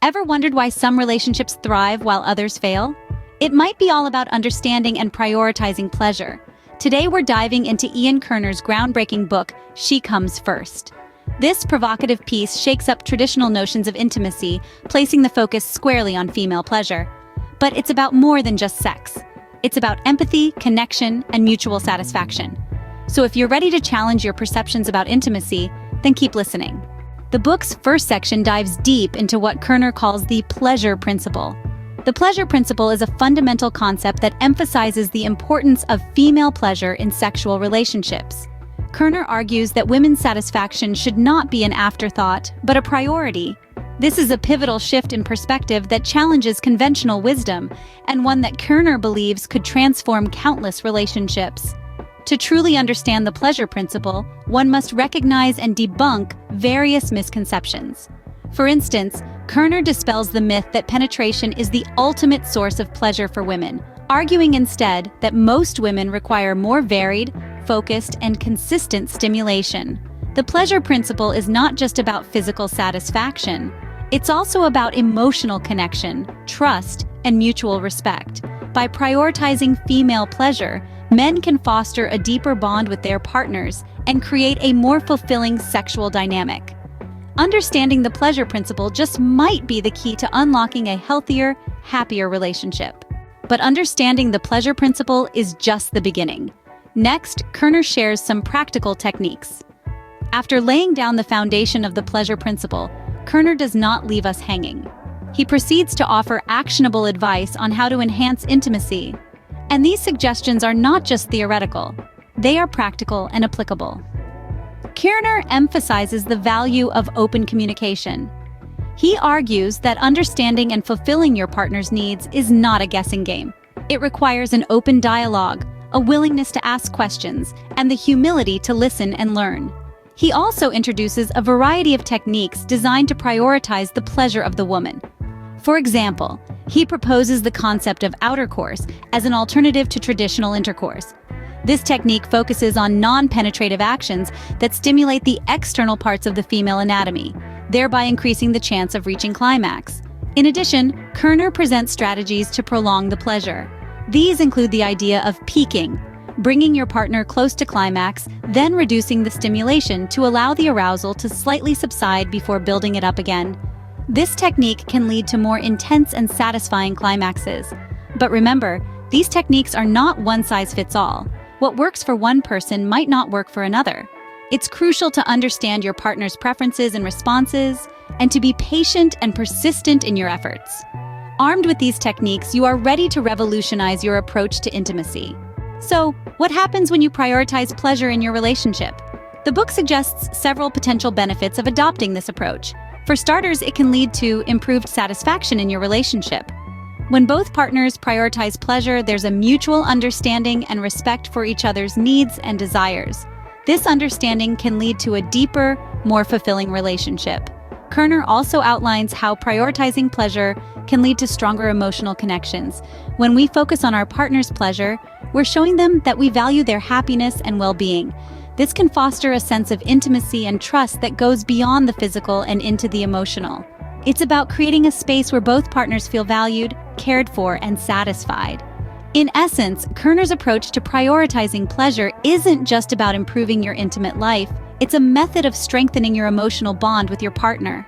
Ever wondered why some relationships thrive while others fail? It might be all about understanding and prioritizing pleasure. Today we're diving into Ian Kerner's groundbreaking book, She Comes First. This provocative piece shakes up traditional notions of intimacy, placing the focus squarely on female pleasure. But it's about more than just sex. It's about empathy, connection, and mutual satisfaction. So if you're ready to challenge your perceptions about intimacy, then keep listening. The book's first section dives deep into what Kerner calls the pleasure principle. The pleasure principle is a fundamental concept that emphasizes the importance of female pleasure in sexual relationships. Kerner argues that women's satisfaction should not be an afterthought, but a priority. This is a pivotal shift in perspective that challenges conventional wisdom, and one that Kerner believes could transform countless relationships. To truly understand the pleasure principle, one must recognize and debunk various misconceptions. For instance, Kerner dispels the myth that penetration is the ultimate source of pleasure for women, arguing instead that most women require more varied, focused, and consistent stimulation. The pleasure principle is not just about physical satisfaction. It's also about emotional connection, trust, and mutual respect. By prioritizing female pleasure, men can foster a deeper bond with their partners and create a more fulfilling sexual dynamic. Understanding the pleasure principle just might be the key to unlocking a healthier, happier relationship. But understanding the pleasure principle is just the beginning. Next, Kerner shares some practical techniques. After laying down the foundation of the pleasure principle, Kerner does not leave us hanging. He proceeds to offer actionable advice on how to enhance intimacy. And these suggestions are not just theoretical, they are practical and applicable. Kerner emphasizes the value of open communication. He argues that understanding and fulfilling your partner's needs is not a guessing game. It requires an open dialogue, a willingness to ask questions, and the humility to listen and learn. He also introduces a variety of techniques designed to prioritize the pleasure of the woman. For example, he proposes the concept of outercourse as an alternative to traditional intercourse. This technique focuses on non-penetrative actions that stimulate the external parts of the female anatomy, thereby increasing the chance of reaching climax. In addition, Kerner presents strategies to prolong the pleasure. These include the idea of peaking, bringing your partner close to climax, then reducing the stimulation to allow the arousal to slightly subside before building it up again. This technique can lead to more intense and satisfying climaxes. But remember, these techniques are not one-size-fits-all. What works for one person might not work for another. It's crucial to understand your partner's preferences and responses, and to be patient and persistent in your efforts. Armed with these techniques, you are ready to revolutionize your approach to intimacy. So, what happens when you prioritize pleasure in your relationship? The book suggests several potential benefits of adopting this approach. For starters, it can lead to improved satisfaction in your relationship. When both partners prioritize pleasure, there's a mutual understanding and respect for each other's needs and desires. This understanding can lead to a deeper, more fulfilling relationship. Kerner also outlines how prioritizing pleasure can lead to stronger emotional connections. When we focus on our partner's pleasure, we're showing them that we value their happiness and well-being. This can foster a sense of intimacy and trust that goes beyond the physical and into the emotional. It's about creating a space where both partners feel valued, cared for, and satisfied. In essence, Kerner's approach to prioritizing pleasure isn't just about improving your intimate life, it's a method of strengthening your emotional bond with your partner.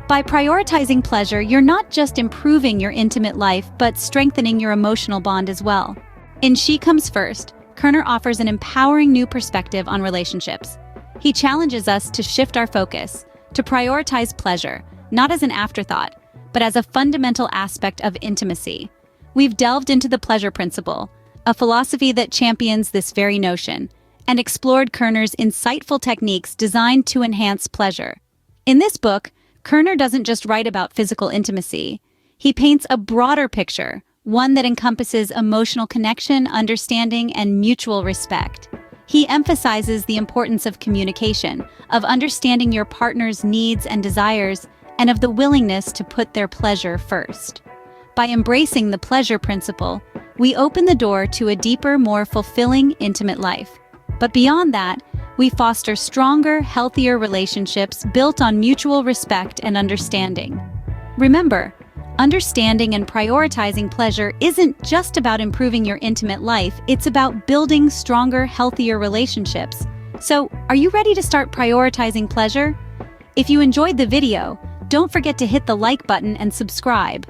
By prioritizing pleasure, you're not just improving your intimate life, but strengthening your emotional bond as well. In She Comes First, Kerner offers an empowering new perspective on relationships. He challenges us to shift our focus, to prioritize pleasure, not as an afterthought, but as a fundamental aspect of intimacy. We've delved into the pleasure principle, a philosophy that champions this very notion, and explored Kerner's insightful techniques designed to enhance pleasure. In this book, Kerner doesn't just write about physical intimacy. He paints a broader picture, one that encompasses emotional connection, understanding, and mutual respect. He emphasizes the importance of communication, of understanding your partner's needs and desires, and of the willingness to put their pleasure first. By embracing the pleasure principle, we open the door to a deeper, more fulfilling, intimate life. But beyond that, we foster stronger, healthier relationships built on mutual respect and understanding. Remember, understanding and prioritizing pleasure isn't just about improving your intimate life, it's about building stronger, healthier relationships. So, are you ready to start prioritizing pleasure? If you enjoyed the video, don't forget to hit the like button and subscribe.